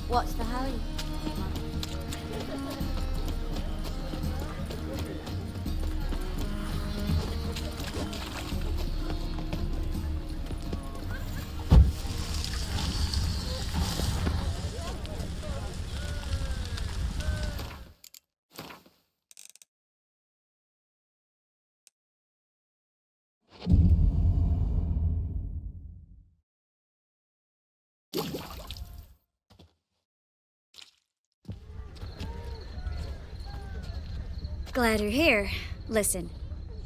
What's the hurry? Glad you're here. Listen,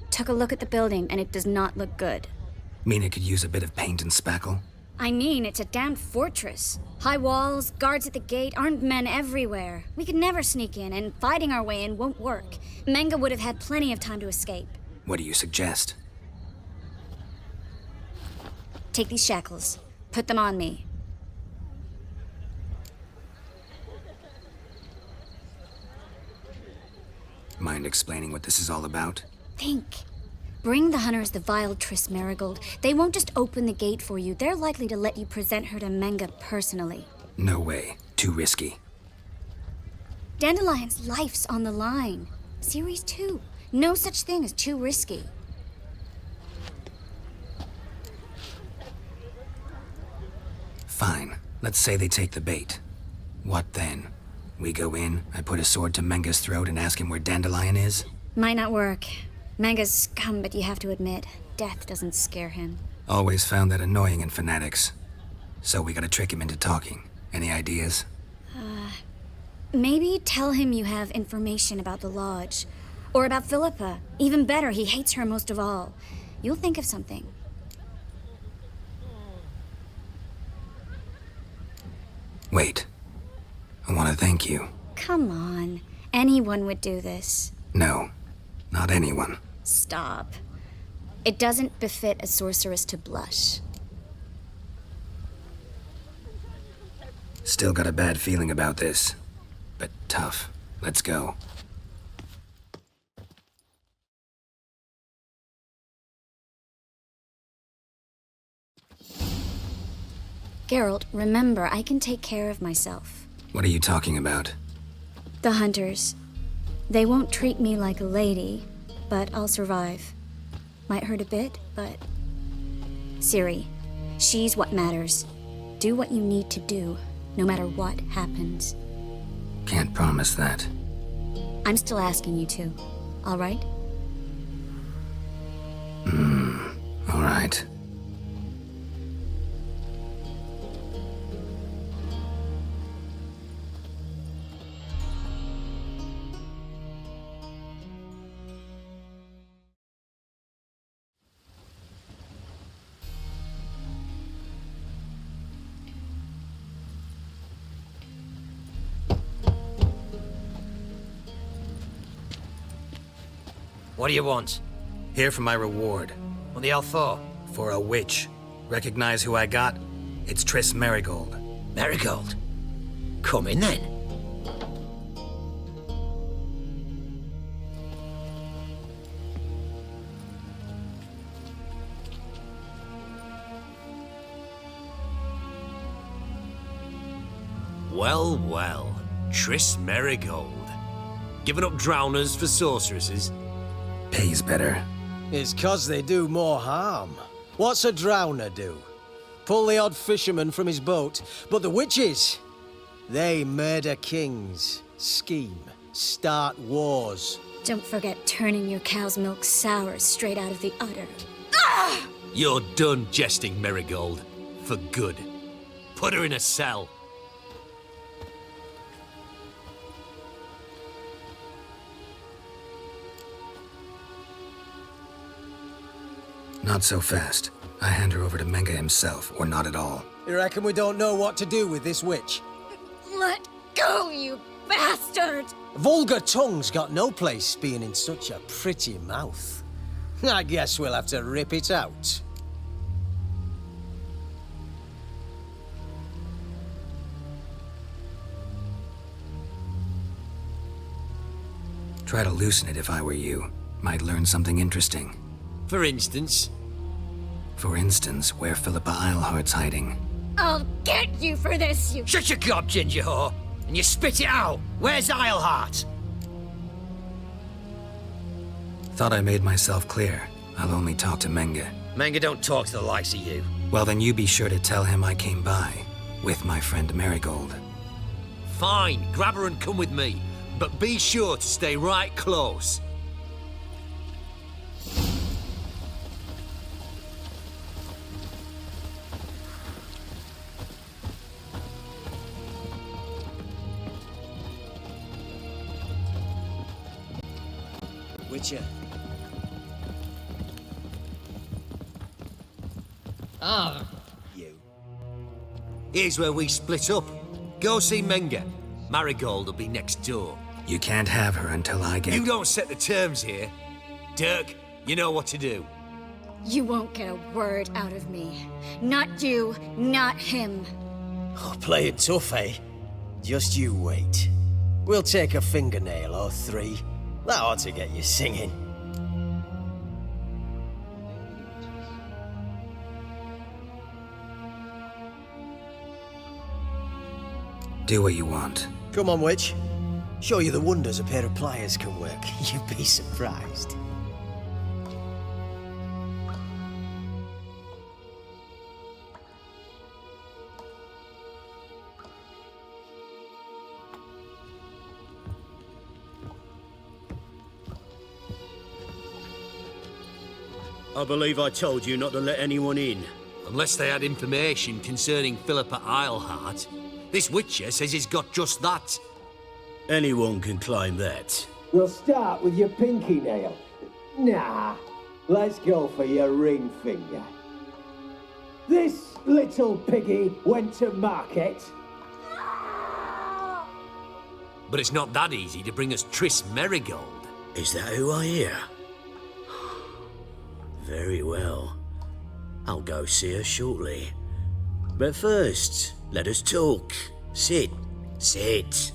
took a look at the building and it does not look good. Mean it could use a bit of paint and spackle? I mean, it's a damn fortress. High walls, guards at the gate, armed men everywhere. We could never sneak in, and fighting our way in won't work. Menge would have had plenty of time to escape. What do you suggest? Take these shackles. Put them on me. Mind explaining what this is all about? Think. Bring the hunters the vile Triss Marigold. They won't just open the gate for you. They're likely to let you present her to Menge personally. No way. Too risky. Dandelion's life's on the line. Series 2. No such thing as too risky. Fine. Let's say they take the bait. What then? We go in, I put a sword to Menge's throat and ask him where Dandelion is? Might not work. Menge's scum, but you have to admit, death doesn't scare him. Always found that annoying in fanatics. So we gotta trick him into talking. Any ideas? Maybe tell him you have information about the Lodge. Or about Philippa. Even better, he hates her most of all. You'll think of something. Wait. I want to thank you. Come on. Anyone would do this. No. Not anyone. Stop. It doesn't befit a sorceress to blush. Still got a bad feeling about this. But tough. Let's go. Geralt, remember, I can take care of myself. What are you talking about? The hunters. They won't treat me like a lady, but I'll survive. Might hurt a bit, but... Ciri, she's what matters. Do what you need to do, no matter what happens. Can't promise that. I'm still asking you to, all right? All right. What do you want? Here for my reward. What the hell for? For a witch. Recognize who I got? It's Triss Marigold. Marigold? Come in then. Well, well. Triss Marigold. Giving up drowners for sorceresses? Pays better. It's 'cause they do more harm. What's a drowner do? Pull the odd fisherman from his boat. But the witches, they murder kings, scheme, start wars. Don't forget turning your cow's milk sour straight out of the udder. You're done jesting, Marigold. For good. Put her in a cell. Not so fast. I hand her over to Menge himself, or not at all. You reckon we don't know what to do with this witch? Let go, you bastard! Vulgar tongue's got no place being in such a pretty mouth. I guess we'll have to rip it out. Try to loosen it if I were you. Might learn something interesting. For instance? For instance, where Philippa Eilhart's hiding. I'll get you for this, you... Shut your gob, ginger whore, and you spit it out. Where's Isleheart? Thought I made myself clear. I'll only talk to Menge. Menge don't talk to the likes of you. Well, then you be sure to tell him I came by, with my friend Marigold. Fine, grab her and come with me. But be sure to stay right close. Witcher. You. Here's where we split up. Go see Menge. Marigold will be next door. You can't have her until I get... You don't set the terms here. Dirk, you know what to do. You won't get a word out of me. Not you, not him. Oh, play it tough, eh? Just you wait. We'll take a fingernail or three. That ought to get you singing. Do what you want. Come on, witch. Show you the wonders a pair of pliers can work. You'd be surprised. I believe I told you not to let anyone in. Unless they had information concerning Philippa Isleheart. This Witcher says he's got just that. Anyone can claim that. We'll start with your pinky nail. Nah, let's go for your ring finger. This little piggy went to market. But it's not that easy to bring us Triss Merigold. Is that who I hear? Very well. I'll go see her shortly. But first, let us talk. Sit. Sit.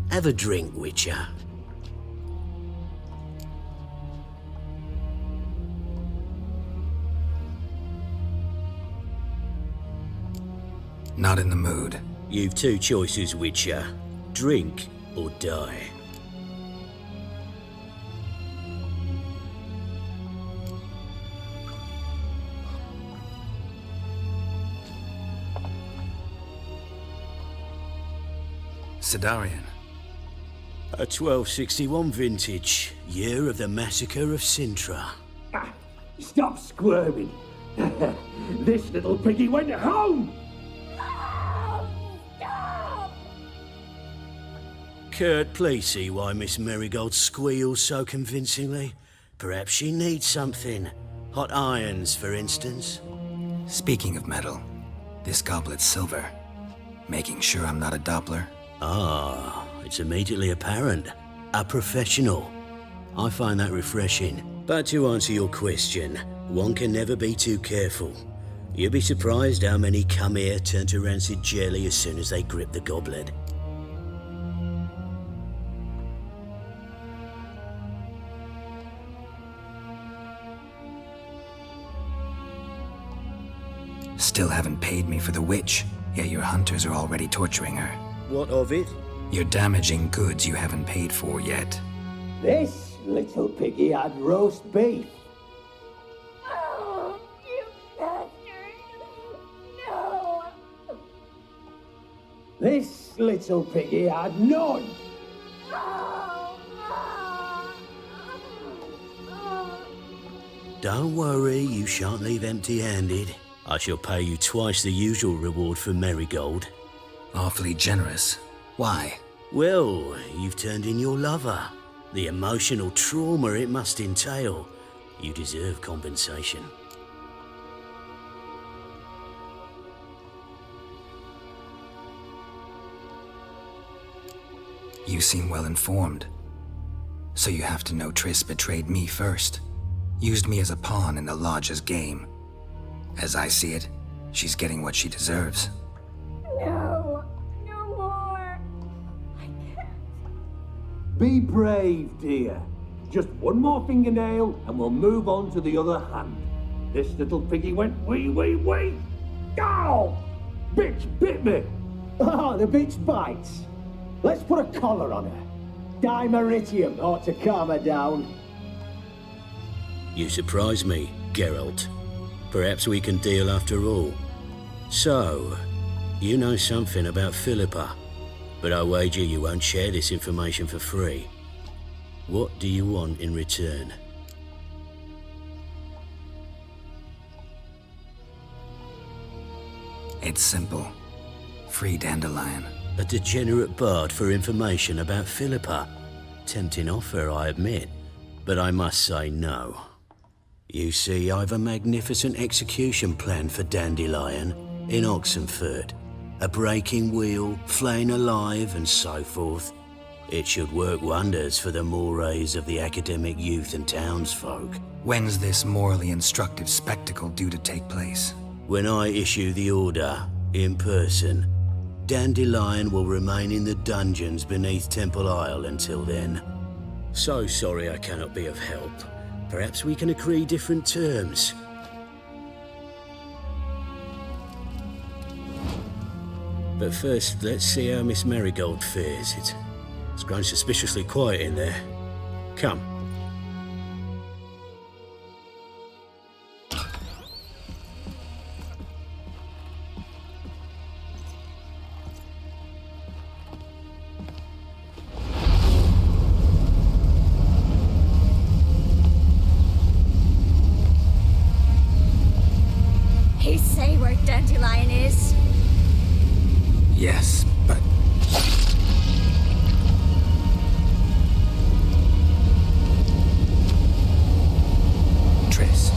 Have a drink, Witcher. Not in the mood. You've two choices, Witcher. Drink or die. Sidarian. A 1261 vintage, year of the massacre of Sintra. Stop squirming. This little piggy went home. Kurt, please see why Miss Marigold squeals so convincingly. Perhaps she needs something. Hot irons, for instance. Speaking of metal, this goblet's silver. Making sure I'm not a Doppler. Ah, it's immediately apparent. A professional. I find that refreshing. But to answer your question, one can never be too careful. You'll be surprised how many come here turn to rancid jelly as soon as they grip the goblet. Still haven't paid me for the witch, yet your hunters are already torturing her. What of it? You're damaging goods you haven't paid for yet. This little piggy had roast beef. Oh, you bastard! No! This little piggy had none. Don't worry, you shan't leave empty-handed. I shall pay you twice the usual reward for Marigold. Awfully generous. Why? Well, you've turned in your lover. The emotional trauma it must entail. You deserve compensation. You seem well informed. So you have to know Triss betrayed me first. Used me as a pawn in the Lodge's game. As I see it, she's getting what she deserves. No! No more! I can't. Be brave, dear. Just one more fingernail and we'll move on to the other hand. This little piggy went wee. Ow! Bitch bit me! Oh, the bitch bites. Let's put a collar on her. Dimeritium ought to calm her down. You surprise me, Geralt. Perhaps we can deal after all. So, you know something about Philippa, but I wager you won't share this information for free. What do you want in return? It's simple. Free Dandelion. A degenerate bard for information about Philippa. Tempting offer, I admit, but I must say no. You see, I've a magnificent execution plan for Dandelion in Oxenford. A breaking wheel, flaying alive, and so forth. It should work wonders for the mores of the academic youth and townsfolk. When's this morally instructive spectacle due to take place? When I issue the order, in person, Dandelion will remain in the dungeons beneath Temple Isle until then. So sorry I cannot be of help. Perhaps we can agree different terms. But first, let's see how Miss Marigold fares. It's grown suspiciously quiet in there. Come. He say where Dandelion is? Yes, but... Triss.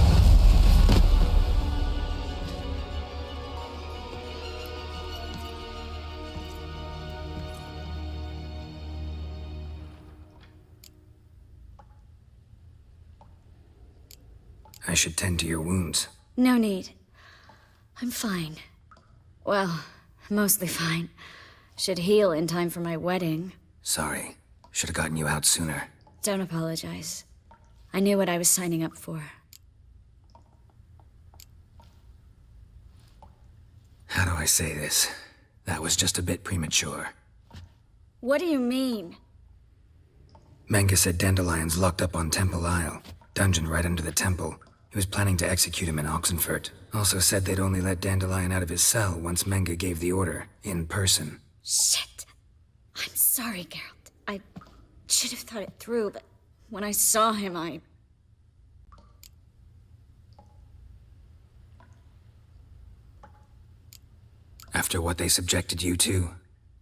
I should tend to your wounds. No need. I'm fine. Well, mostly fine. Should heal in time for my wedding. Sorry. Should have gotten you out sooner. Don't apologize. I knew what I was signing up for. How do I say this? That was just a bit premature. What do you mean? Menge said Dandelion's locked up on Temple Isle. Dungeon right under the temple. He was planning to execute him in Oxenfurt. Also said they'd only let Dandelion out of his cell once Menge gave the order, in person. Shit. I'm sorry, Geralt. I should have thought it through, but when I saw him, After what they subjected you to,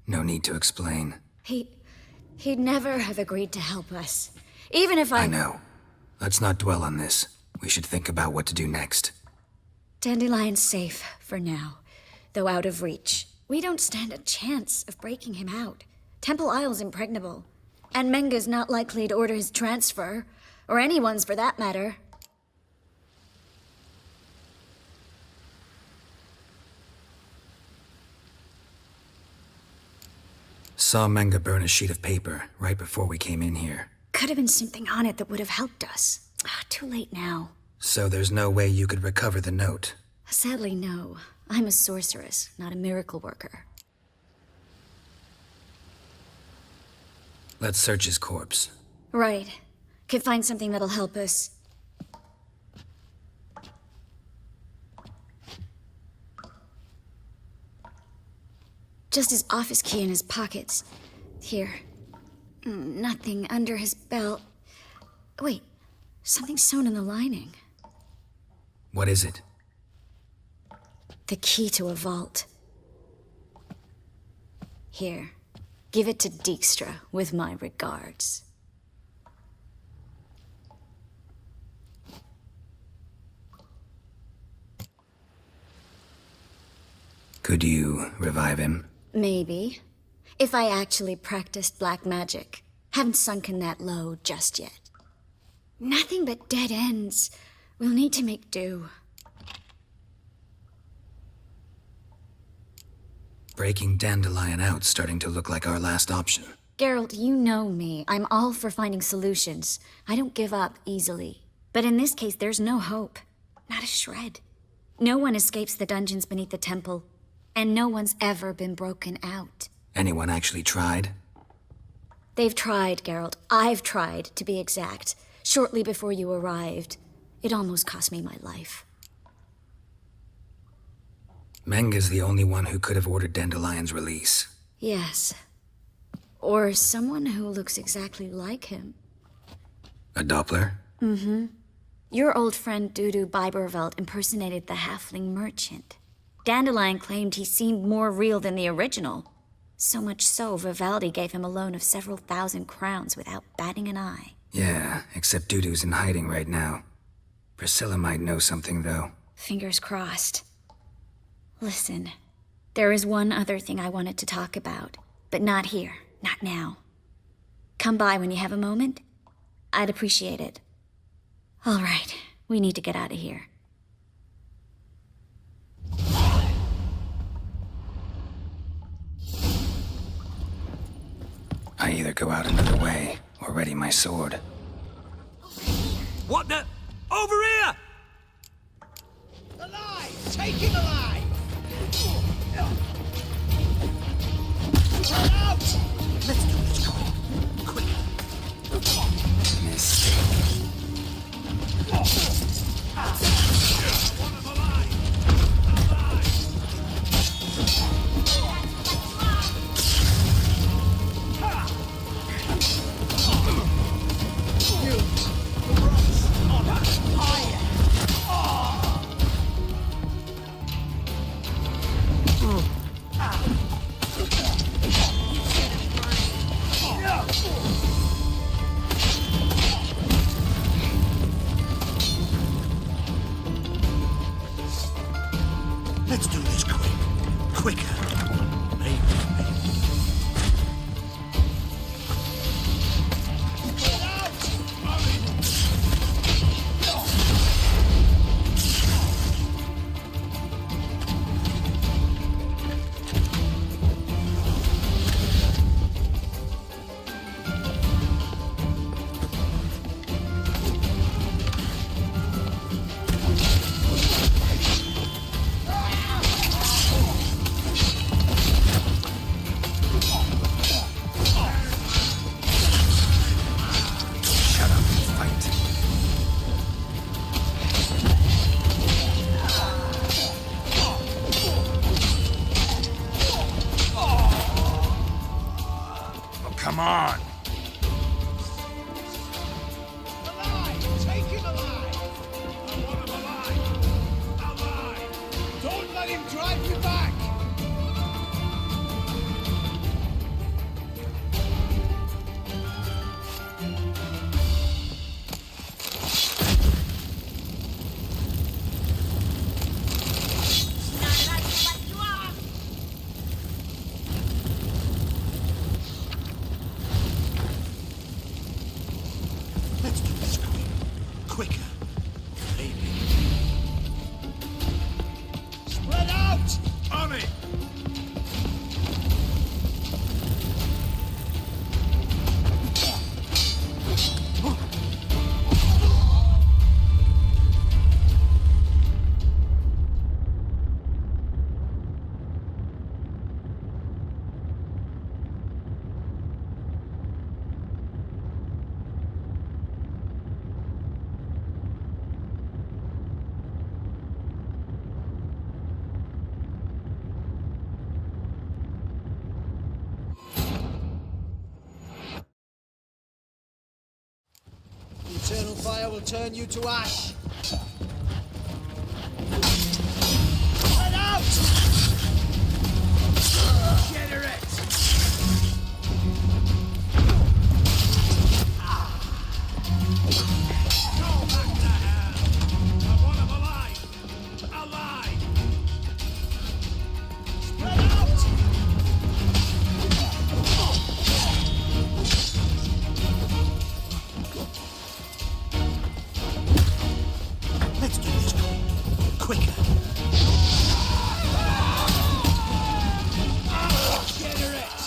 no need to explain. He'd never have agreed to help us. Even if I know. Let's not dwell on this. We should think about what to do next. Dandelion's safe for now, though out of reach. We don't stand a chance of breaking him out. Temple Isle's impregnable, and Menge's not likely to order his transfer, or anyone's for that matter. Saw Menge burn a sheet of paper right before we came in here. Could have been something on it that would have helped us. Too late now. So there's no way you could recover the note? Sadly, no. I'm a sorceress, not a miracle worker. Let's search his corpse. Right. Could find something that'll help us. Just his office key in his pockets. Here. Nothing under his belt. Wait. Something sewn in the lining. What is it? The key to a vault. Here. Give it to Dijkstra with my regards. Could you revive him? Maybe. If I actually practiced black magic. Haven't sunken that low just yet. Nothing but dead ends. We'll need to make do. Breaking Dandelion out's starting to look like our last option. Geralt, you know me. I'm all for finding solutions. I don't give up easily. But in this case, there's no hope. Not a shred. No one escapes the dungeons beneath the temple, and no one's ever been broken out. Anyone actually tried? They've tried, Geralt. I've tried, to be exact. Shortly before you arrived. It almost cost me my life. Menga's the only one who could have ordered Dandelion's release. Yes. Or someone who looks exactly like him. A Doppler? Mm-hmm. Your old friend Dudu Biberveld impersonated the halfling merchant. Dandelion claimed he seemed more real than the original. So much so, Vivaldi gave him a loan of several thousand crowns without batting an eye. Yeah, except Dudu's in hiding right now. Priscilla might know something, though. Fingers crossed. Listen, there is one other thing I wanted to talk about, but not here, not now. Come by when you have a moment. I'd appreciate it. All right, we need to get out of here. I either go out another way or ready my sword. What the? Over here! Alive! Take him alive! Turn out! Let's do this quick. Mistake. Let's do this quick. Quicker. Maybe. Shut up and fight. Oh, come on. Alive! Take him alive! I want him alive! Alive! Don't let him drive you back! Let's do this quicker. Maybe. Spread out! On it! The eternal fire will turn you to ash. Spread out! Generate! Go back to hell! I want him alive! Alive! Spread out! Let's do this quicker. Generate!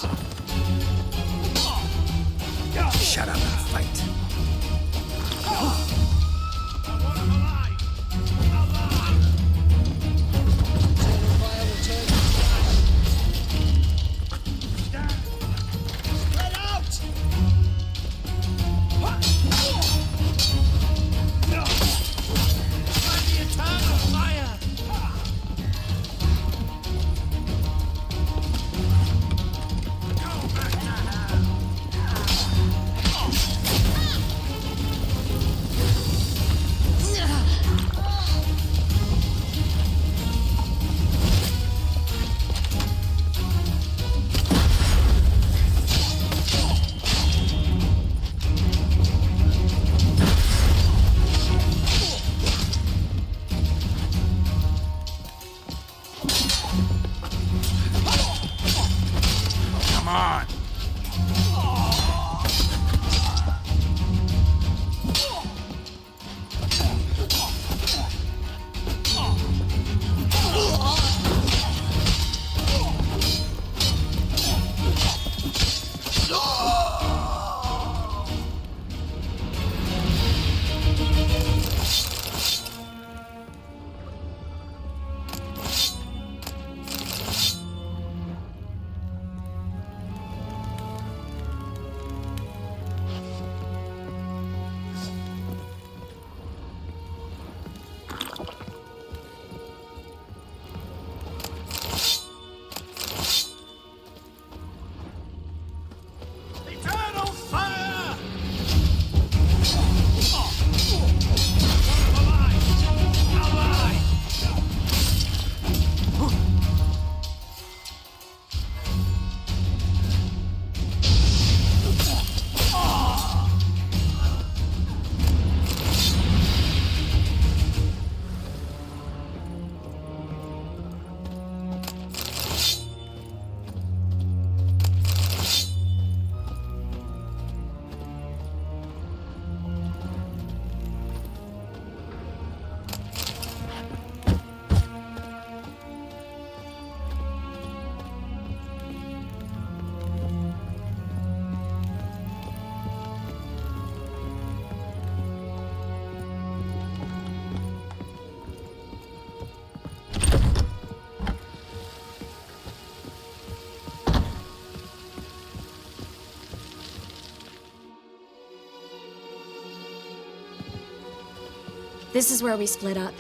This is where we split up.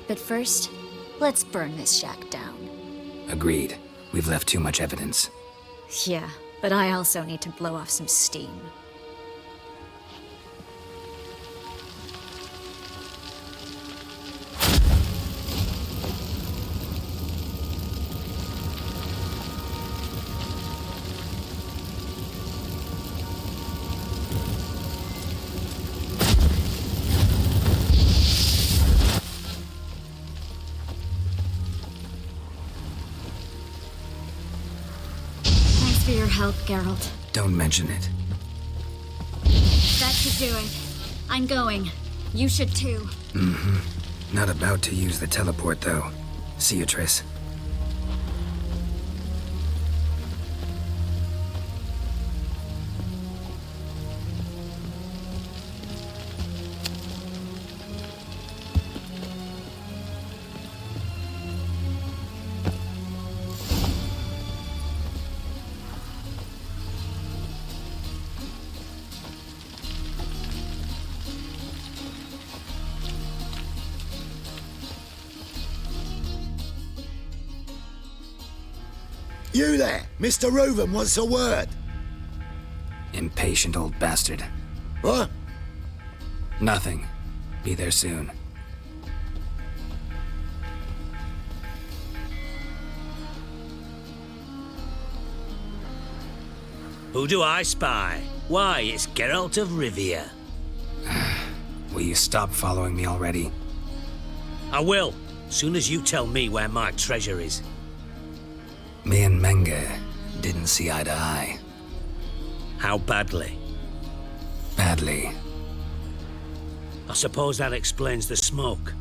But first, let's burn this shack down. Agreed. We've left too much evidence. Yeah, but I also need to blow off some steam. Thanks for your help, Geralt. Don't mention it. That should do it. I'm going. You should too. Not about to use the teleport, though. See you, Triss. You there! Mr. Reuven wants a word! Impatient old bastard. What? Nothing. Be there soon. Who do I spy? Why, it's Geralt of Rivia. Will you stop following me already? I will, soon as you tell me where my treasure is. Me and Menge didn't see eye to eye. How badly? Badly. I suppose that explains the smoke.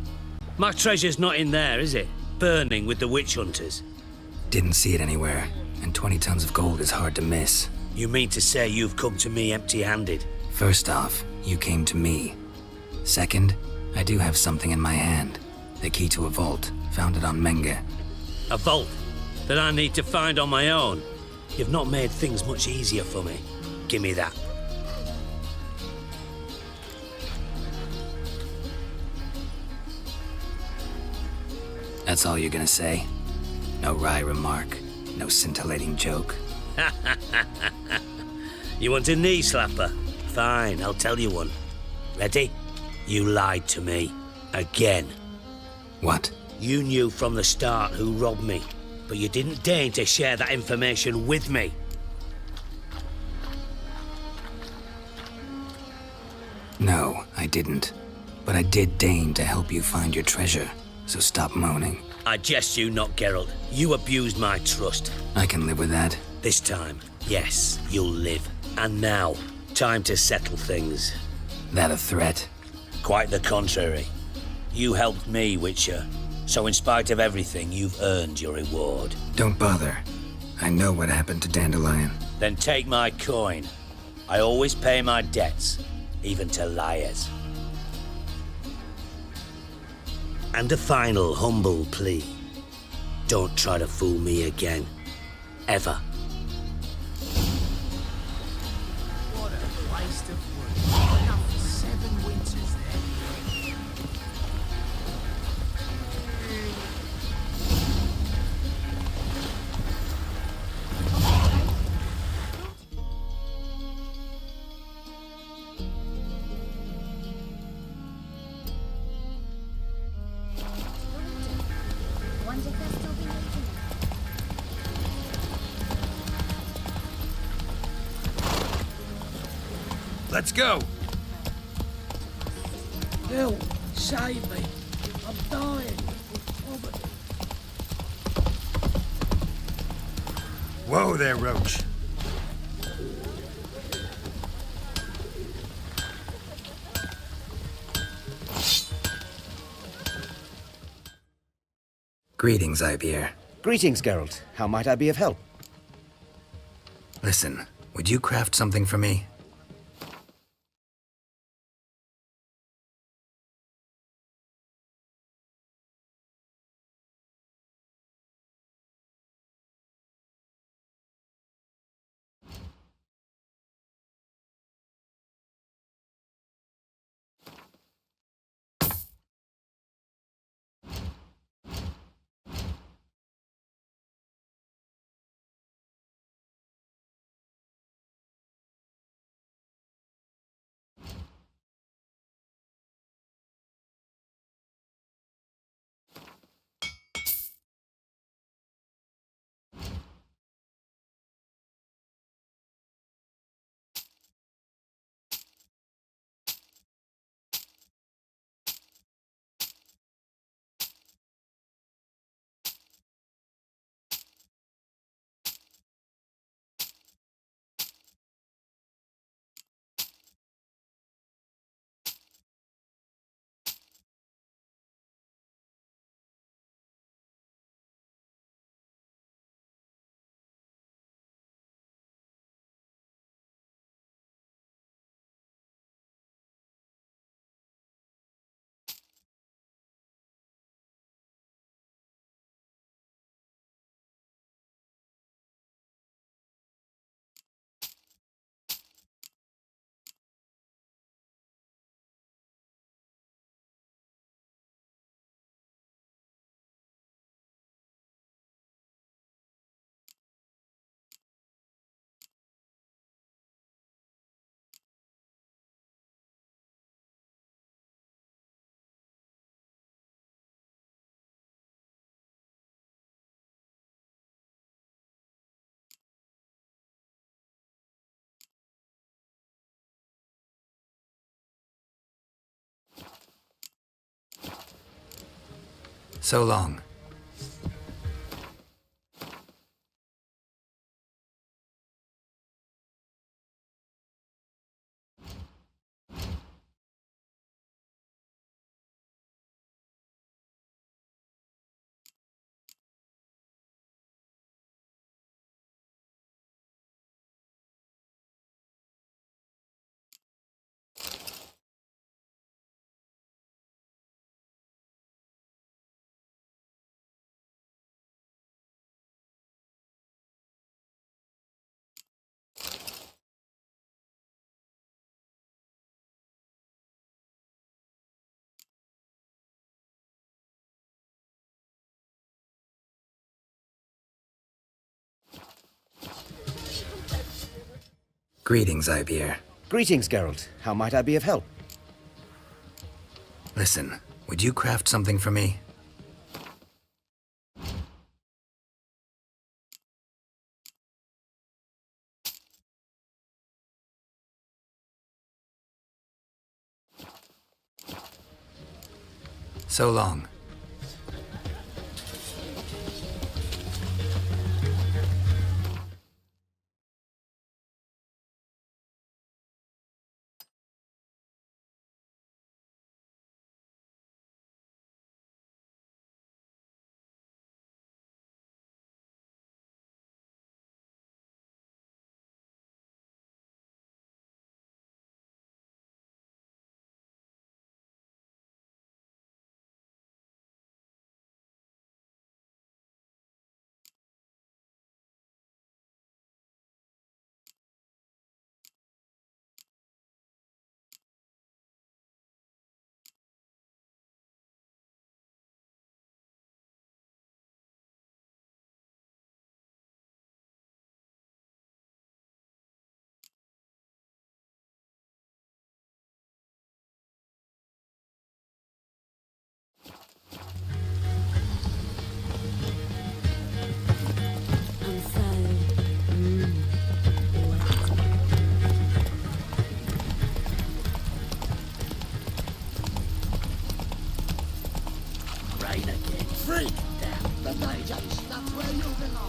My treasure's not in there, is it? Burning with the witch hunters. Didn't see it anywhere, and 20 tons of gold is hard to miss. You mean to say you've come to me empty-handed? First off, you came to me. Second, I do have something in my hand. The key to a vault, found it on Menge. A vault that I need to find on my own? You've not made things much easier for me. Give me that. That's all you're gonna say? No wry remark, no scintillating joke. You want a knee slapper? Fine, I'll tell you one. Ready? You lied to me. Again. What? You knew from the start who robbed me, but you didn't deign to share that information with me. No, I didn't. But I did deign to help you find your treasure, so stop moaning. I jest you not, Geralt. You abused my trust. I can live with that. This time, yes, you'll live. And now, time to settle things. That a threat? Quite the contrary. You helped me, Witcher. So in spite of everything, you've earned your reward. Don't bother. I know what happened to Dandelion. Then take my coin. I always pay my debts, even to liars. And a final humble plea. Don't try to fool me again. Ever. What a waste of wood. Enough for 7 winters there. Wonder if they'll still be making it. Let's go. Help! Save me! I'm dying with poverty. Whoa there, Roach. Greetings, Ivier. Greetings, Geralt. How might I be of help? Listen, would you craft something for me? So long. Greetings, Ibeer. Greetings, Geralt. How might I be of help? Listen, would you craft something for me? So long.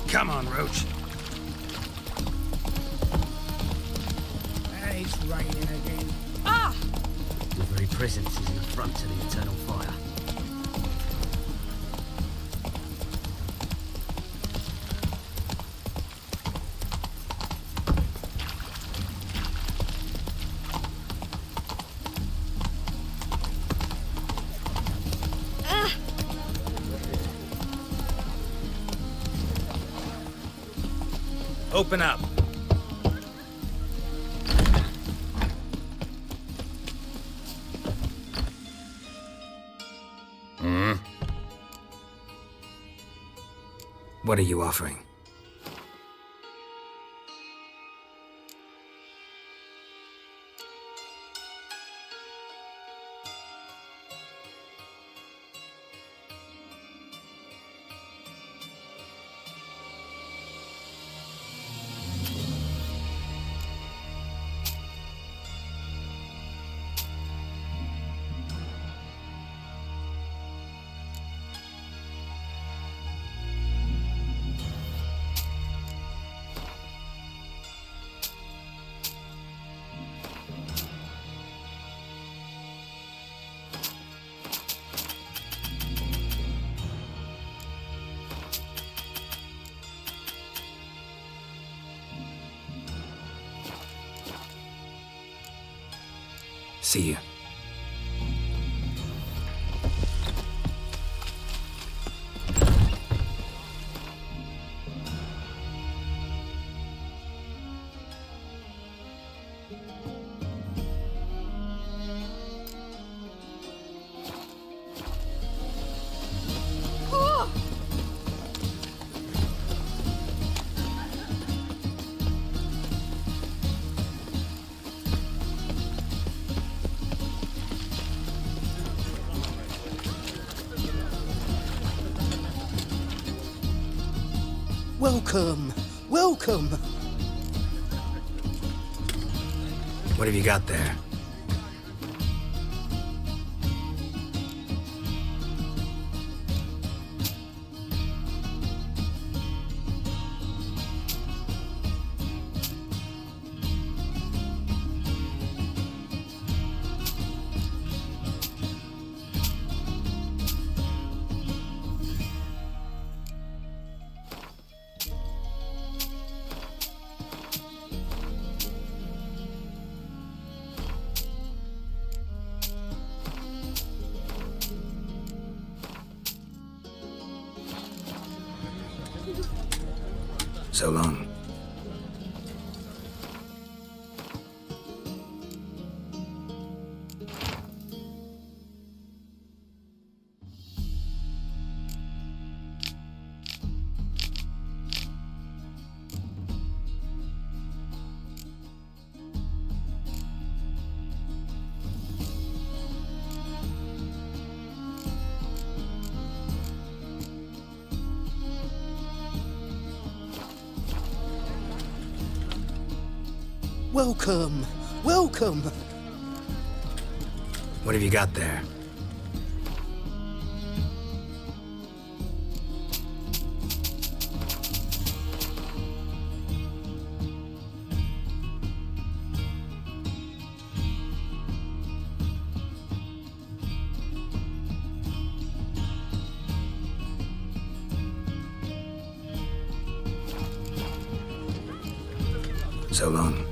Come on, Roach. It's raining again. Your very presence is an affront to the eternal fire. Open up. What are you offering? See you. Welcome, welcome. What have you got there? What So long. Welcome, welcome. What have you got there? So long.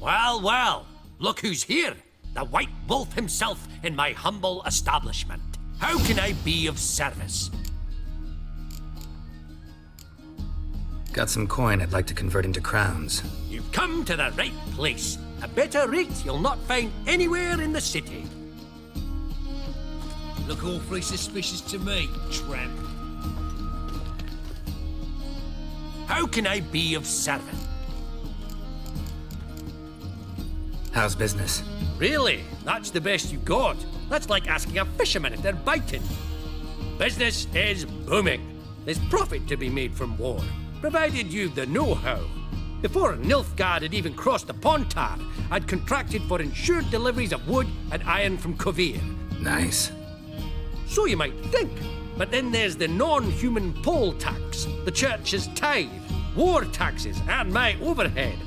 Well, well, look who's here. The White Wolf himself in my humble establishment. How can I be of service? Got some coin I'd like to convert into crowns. You've come to the right place. A better rate you'll not find anywhere in the city. Look awfully suspicious to me, tramp. How can I be of service? How's business? Really? That's the best you got? That's like asking a fisherman if they're biting. Business is booming. There's profit to be made from war, provided you've the know-how. Before Nilfgaard had even crossed the Pontar, I'd contracted for insured deliveries of wood and iron from Kovir. Nice. So you might think. But then there's the non-human poll tax, the church's tithe, war taxes, and my overhead.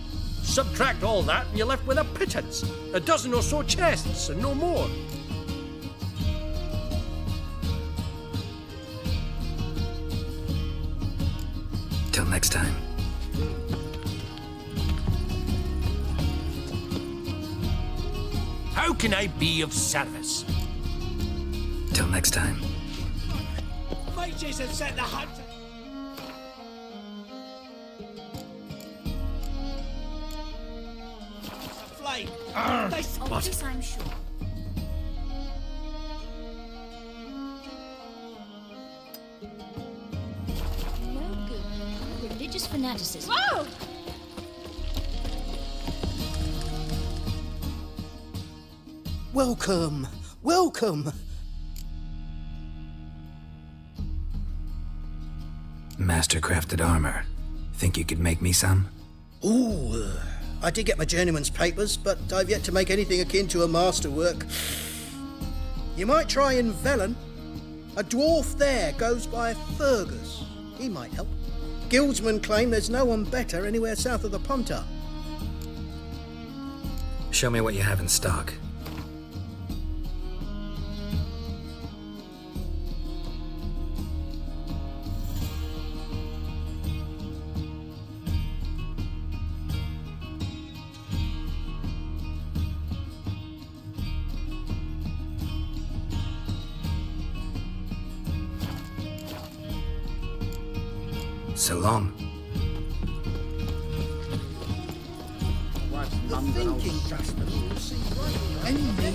Subtract all that and you're left with a pittance. A dozen or so chests and no more. Till next time. How can I be of service? Till next time. Mages have set the hunt. Flame. Of this I'm sure. No good. Religious fanaticism. Whoa! Welcome, welcome. Master-crafted armor. Think you could make me some? Ooh, I did get my journeyman's papers, but I've yet to make anything akin to a masterwork. You might try in Velen. A dwarf there goes by Fergus. He might help. Guildsmen claim there's no one better anywhere south of the Pontar. Show me what you have in stock. So long. The thinking customer will see right any need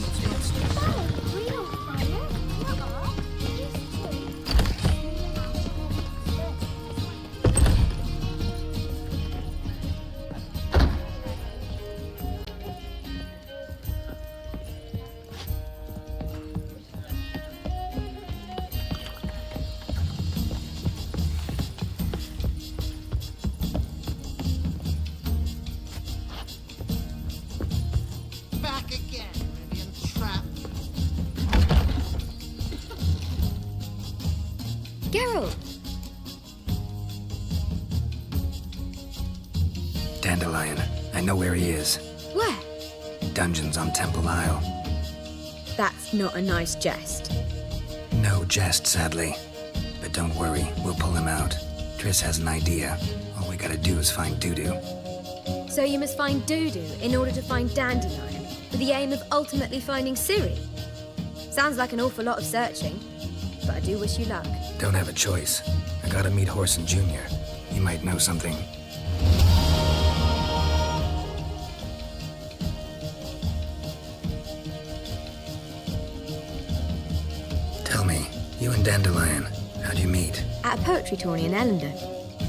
Geralt! Dandelion. I know where he is. Where? dungeons on Temple Isle. That's not a nice jest. No jest, sadly. But don't worry, we'll pull him out. Triss has an idea. All we gotta do is find Dudu. So you must find Dudu in order to find Dandelion, with the aim of ultimately finding Ciri. Sounds like an awful lot of searching, but I do wish you luck. Don't have a choice. I gotta meet Horson Jr. He might know something. Tell me, you and Dandelion, how'd you meet? At a poetry tourney in Ellender.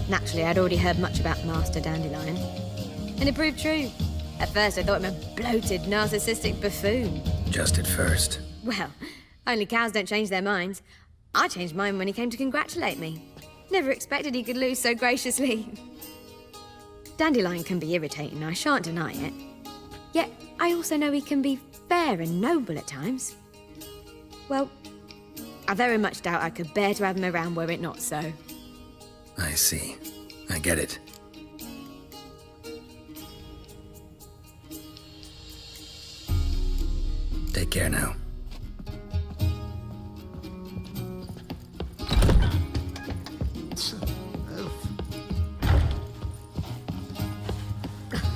Naturally, I'd already heard much about Master Dandelion. And it proved true. At first, I thought him a bloated, narcissistic buffoon. Just at first. Well, only cows don't change their minds. I changed mine when he came to congratulate me. Never expected he could lose so graciously. Dandelion can be irritating, I shan't deny it. Yet, I also know he can be fair and noble at times. Well, I very much doubt I could bear to have him around were it not so. I see. I get it. Take care now.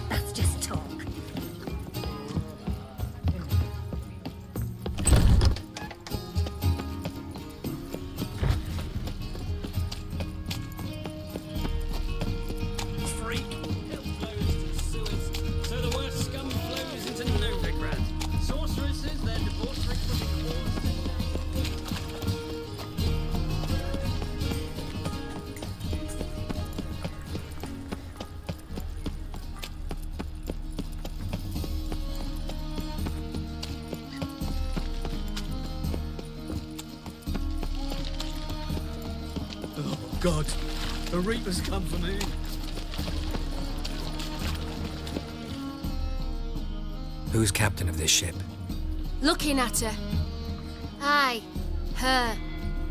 That's just talk. Freak! Hell flows to sewers, so the worst scum flows into Novigrad. Sorceresses, their debauchery putting wars. Oh, God. The Reaper's come for me. Who's captain of this ship? Looking at her. Aye, her.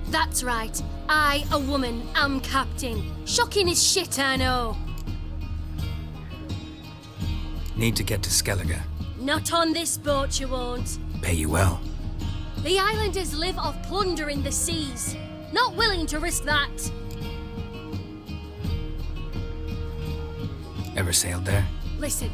That's right. I, a woman, am captain. Shocking as shit, I know. Need to get to Skellige. Not on this boat, you won't. Pay you well. The islanders live off plunder in the seas. Not willing to risk that. Ever sailed there? Listen,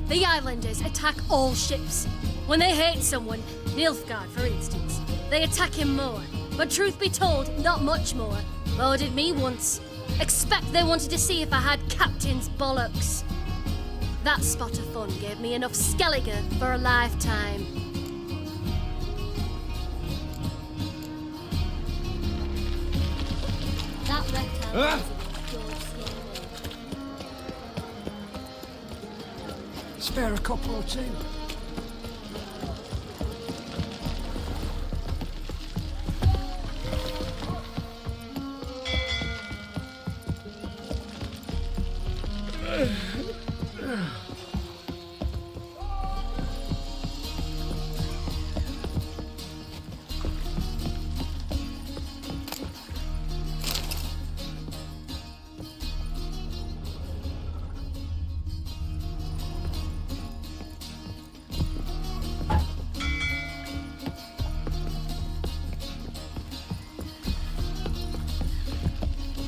the islanders attack all ships. When they hate someone, Nilfgaard for instance, they attack him more. But truth be told, not much more. Boarded me once. Expect they wanted to see if I had captain's bollocks. That spot of fun gave me enough Skellige for a lifetime. That reptile Spare a couple or two.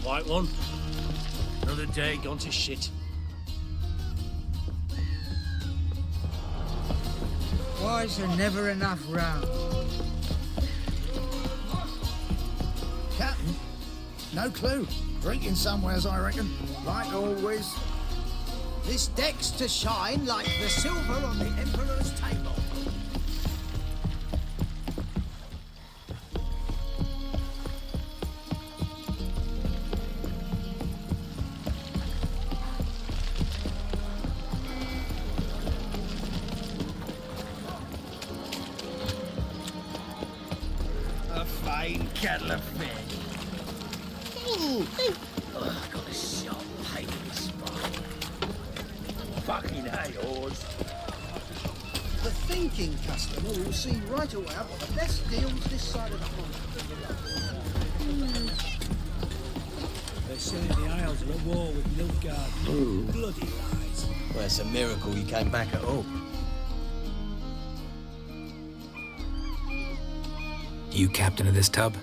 White one. Another day gone to shit. Why is there never enough round? Captain? No clue. Drinking somewheres, I reckon. Like always. This deck's to shine like the silver on the Emperor's table. A fine kettle of fish. Oh, I've got a sharp pain in the spine. Fucking hay, Oars. The thinking customer will see right away I've got the best deals this side of the pond. They say the Isles are at war with Nilfgaard. Bloody lies. Well, it's a miracle he came back at all. You captain of this tub?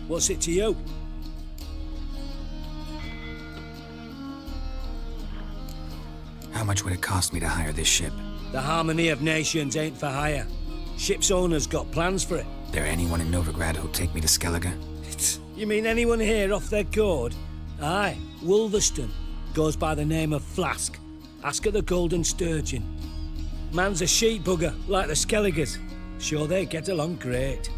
What's it to you? How much would it cost me to hire this ship? The harmony of nations ain't for hire. Ship's owner's got plans for it. There anyone in Novigrad who'll take me to Skellige? You mean anyone here off their gourd? Aye, Wolverston. Goes by the name of Flask. Ask at the Golden Sturgeon. Man's a sheep bugger, like the Skelligers. Sure, they get along great.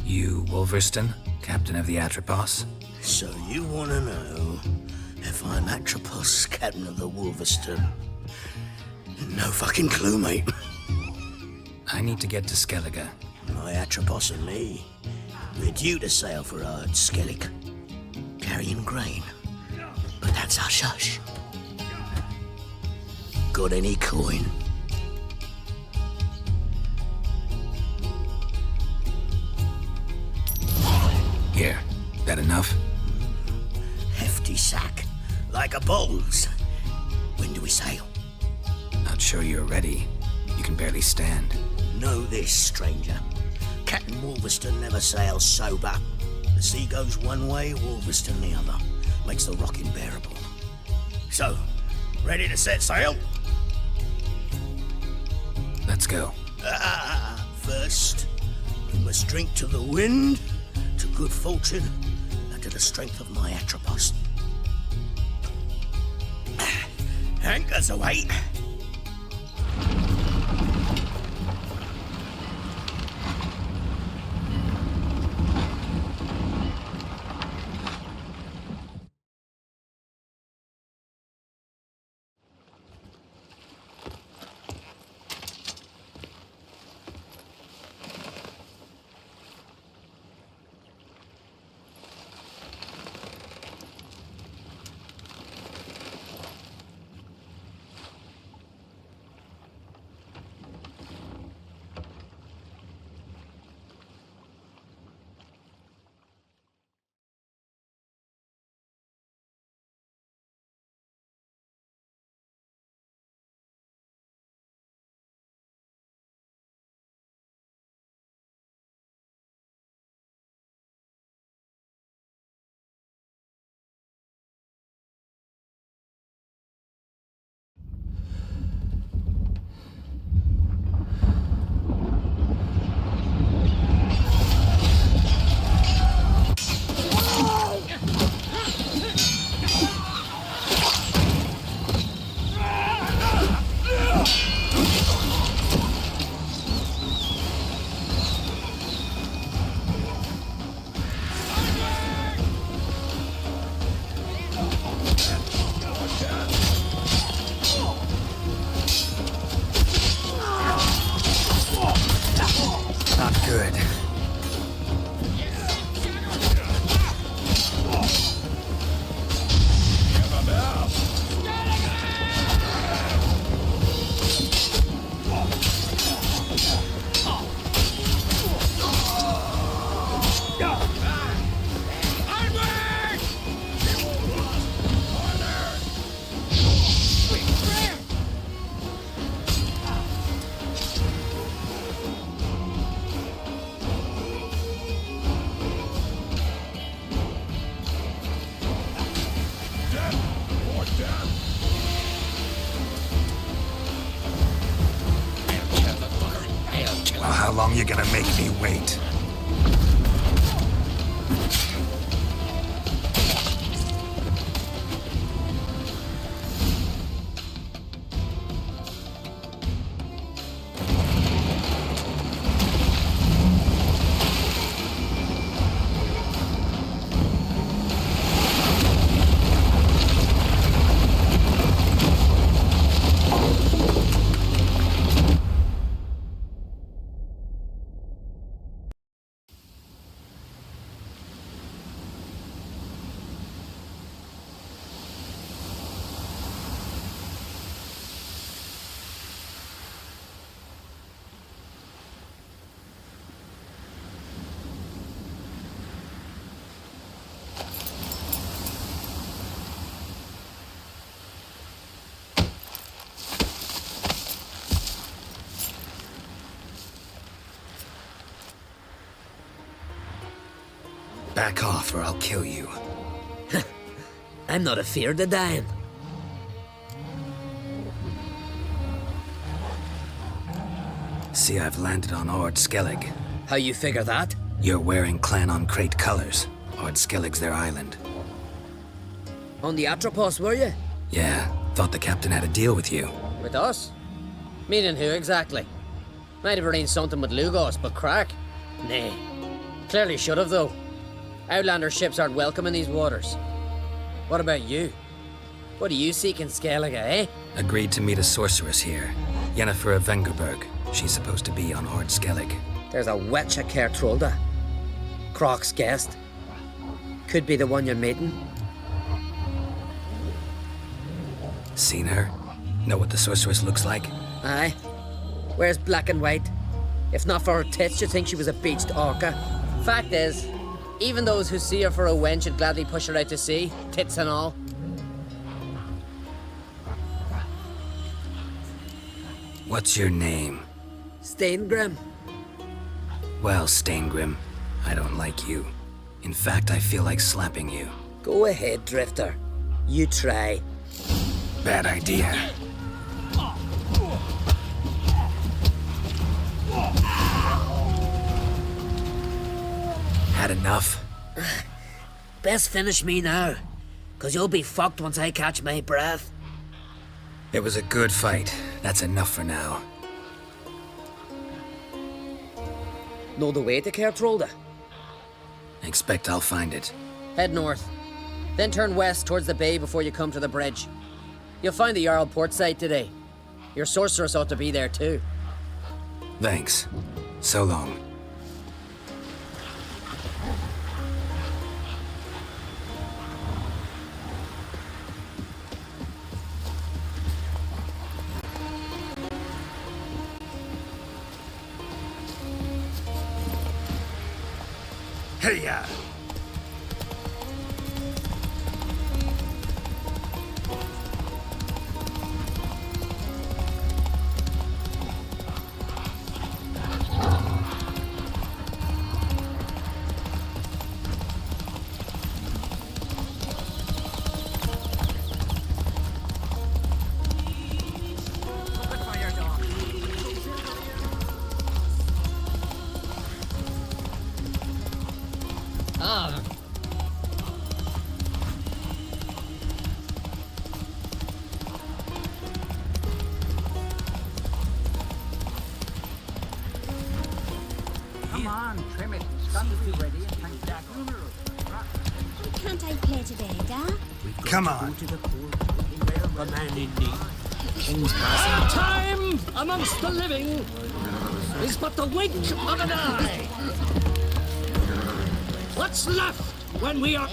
You, Wolverston, captain of the Atropos? So you want to know if I'm Atropos, captain of the Wolverston? No fucking clue, mate. I need to get to Skellige. My Atropos and me, we're due to sail for Ard Skellig, carrying grain. But that's hush-hush. Got any coin? Here, that enough? Hefty sack, like a bull's. When do we sail? Not sure you're ready. You can barely stand. Know this, stranger. Captain Wolverston never sails sober. The sea goes one way, Wolverston the other. Makes the rocking bearable. So, ready to set sail? Let's go. First, we must drink to the wind, to good fortune, and to the strength of my Atropos. Anchors away. How long you gonna make me wait? Back off or I'll kill you. I'm not afeard of dying. See, I've landed on Ord Skellig. How you figure that? You're wearing Clan on Crate colors. Ord Skellig's their island. On the Atropos, were you? Yeah, thought the captain had a deal with you. With us? Meaning who exactly? Might have arranged something with Lugos, but crack? Nay. Clearly should have, though. Outlander ships aren't welcome in these waters. What about you? What do you seek in Skellige, eh? Agreed to meet a sorceress here. Yennefer of Vengerberg. She's supposed to be on Ord Skellig. There's a witch at Caer Trolda. Croc's guest. Could be the one you're meeting. Seen her? Know what the sorceress looks like? Aye. Wears black and white. If not for her tits, you'd think she was a beached orca. Fact is, even those who see her for a wench would gladly push her out to sea, tits and all. What's your name? Steingrim. Well, Steingrim, I don't like you. In fact, I feel like slapping you. Go ahead, Drifter. You try. Bad idea. Had enough? Best finish me now, 'cause you'll be fucked once I catch my breath. It was a good fight. That's enough for now. Know the way to Caer Trolda? Expect I'll find it. Head north, then turn west towards the bay before you come to the bridge. You'll find the Jarl port site today. Your sorceress ought to be there too. Thanks. So long. Hey-ya! Come on, trim it. Scum will be ready and thank that funeral. Why can't I play today, Dad? Come on. A man in need. King's passing. Time amongst the living is but the wink of an eye. What's left when we are...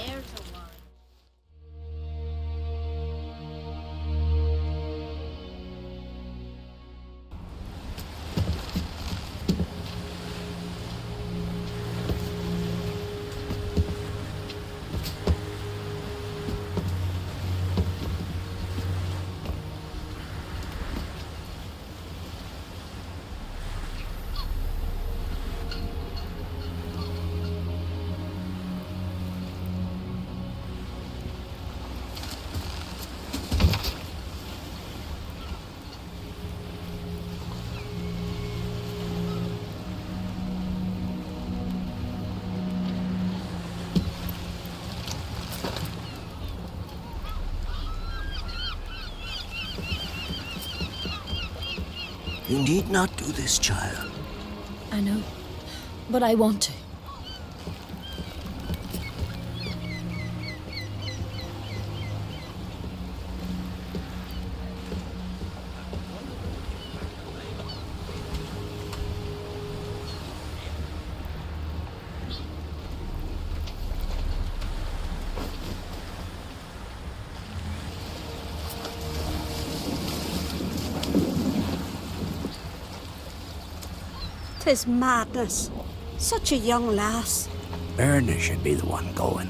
You need not do this, child. I know, but I want to. Tis madness. Such a young lass. Erna should be the one going.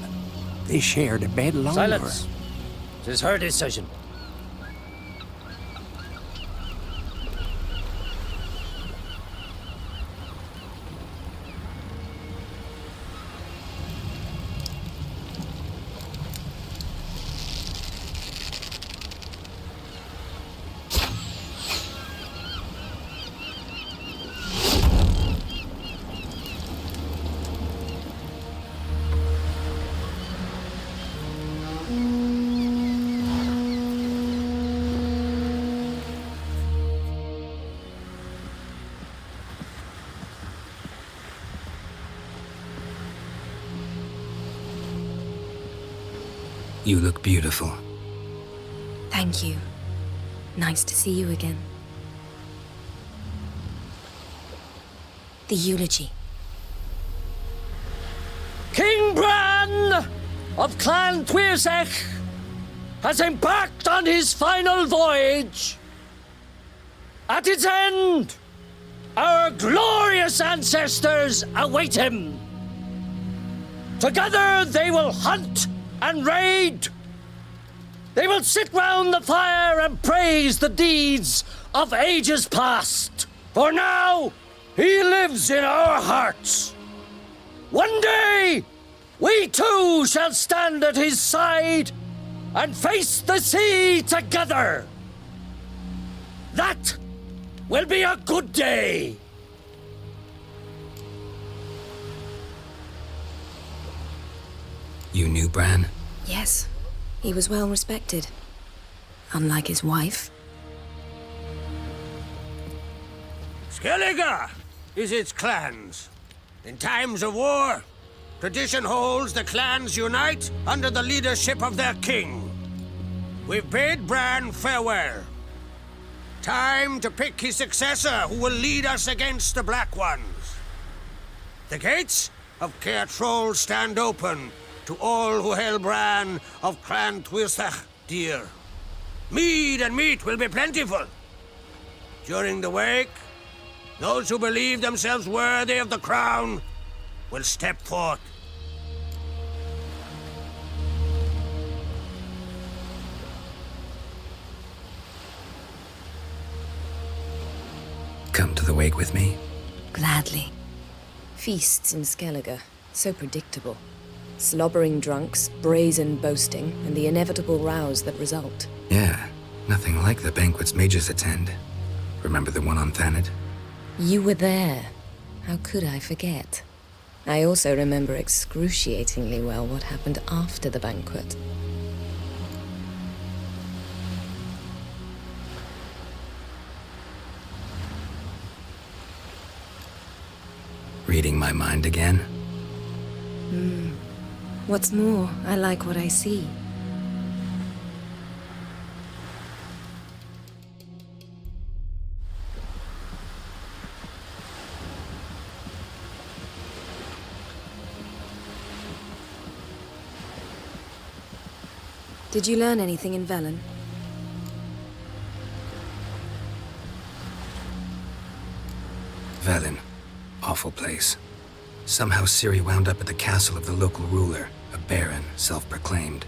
They shared a bed longer. Silence. 'Tis her decision. You look beautiful. Thank you. Nice to see you again. The eulogy. King Bran of Clan Twiersech has embarked on his final voyage. At its end, our glorious ancestors await him. Together they will hunt and raid. They will sit round the fire and praise the deeds of ages past. For now, he lives in our hearts. One day, we too shall stand at his side and face the sea together. That will be a good day. You knew Bran? Yes, he was well respected. Unlike his wife. Skellige is its clans. In times of war, tradition holds the clans unite under the leadership of their king. We've bid Bran farewell. Time to pick his successor who will lead us against the Black Ones. The gates of Caer Troll stand open to all who hail Bran of Clan Twiersech dear. Mead and meat will be plentiful. During the wake, those who believe themselves worthy of the crown will step forth. Come to the wake with me? Gladly. Feasts in Skellige, so predictable. Slobbering drunks, brazen boasting, and the inevitable rows that result. Yeah, nothing like the banquets mages attend. Remember the one on Thanedd? You were there. How could I forget? I also remember excruciatingly well what happened after the banquet. Reading my mind again? What's more, I like what I see. Did you learn anything in Velen? Velen. Awful place. Somehow Ciri wound up at the castle of the local ruler, a baron, self-proclaimed.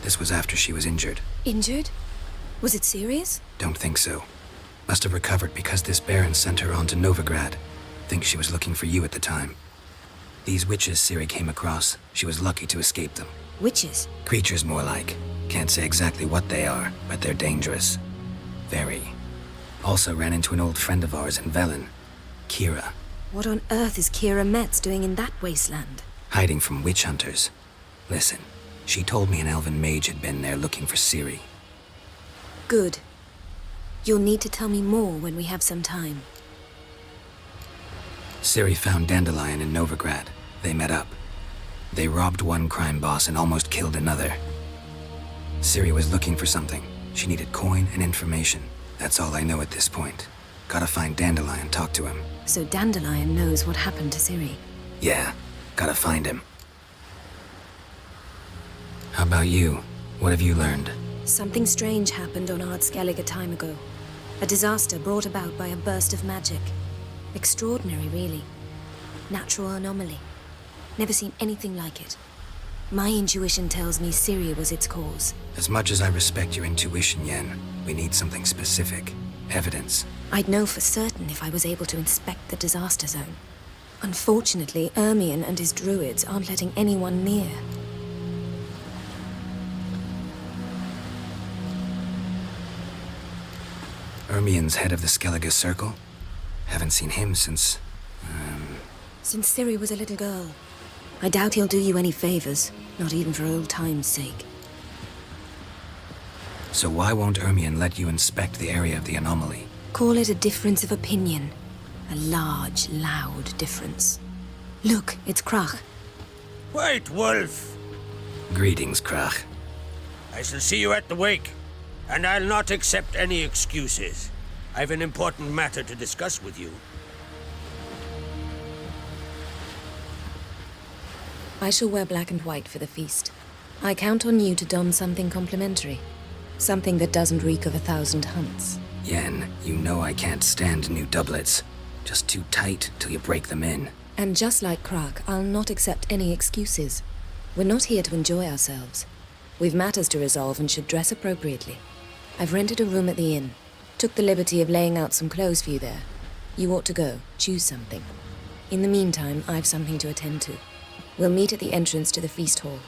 This was after she was injured. Injured? Was it serious? Don't think so. Must have recovered because this baron sent her on to Novigrad. Think she was looking for you at the time. These witches Ciri came across, she was lucky to escape them. Witches? Creatures more like. Can't say exactly what they are, but they're dangerous. Very. Also ran into an old friend of ours in Velen, Kira. What on earth is Kira Metz doing in that wasteland? Hiding from witch hunters. Listen, she told me an elven mage had been there looking for Ciri. Good. You'll need to tell me more when we have some time. Ciri found Dandelion in Novigrad. They met up. They robbed one crime boss and almost killed another. Ciri was looking for something. She needed coin and information. That's all I know at this point. Gotta find Dandelion, talk to him. So Dandelion knows what happened to Ciri. Yeah, gotta find him. How about you? What have you learned? Something strange happened on Ard Skellige a time ago. A disaster brought about by a burst of magic. Extraordinary, really. Natural anomaly. Never seen anything like it. My intuition tells me Ciri was its cause. As much as I respect your intuition, Yen, we need something specific. Evidence. I'd know for certain if I was able to inspect the disaster zone. Unfortunately, Ermion and his druids aren't letting anyone near. Ermion's head of the Skellige Circle? Haven't seen him since... Since Ciri was a little girl. I doubt he'll do you any favors, not even for old time's sake. So why won't Ermion let you inspect the area of the anomaly? Call it a difference of opinion. A large, loud difference. Look, it's Krach. White Wolf! Greetings, Krach. I shall see you at the wake, and I'll not accept any excuses. I've an important matter to discuss with you. I shall wear black and white for the feast. I count on you to don something complimentary. Something that doesn't reek of 1,000 hunts. Yen, you know I can't stand new doublets. Just too tight till you break them in. And just like Krak, I'll not accept any excuses. We're not here to enjoy ourselves. We've matters to resolve and should dress appropriately. I've rented a room at the inn. Took the liberty of laying out some clothes for you there. You ought to go. Choose something. In the meantime, I've something to attend to. We'll meet at the entrance to the feast hall.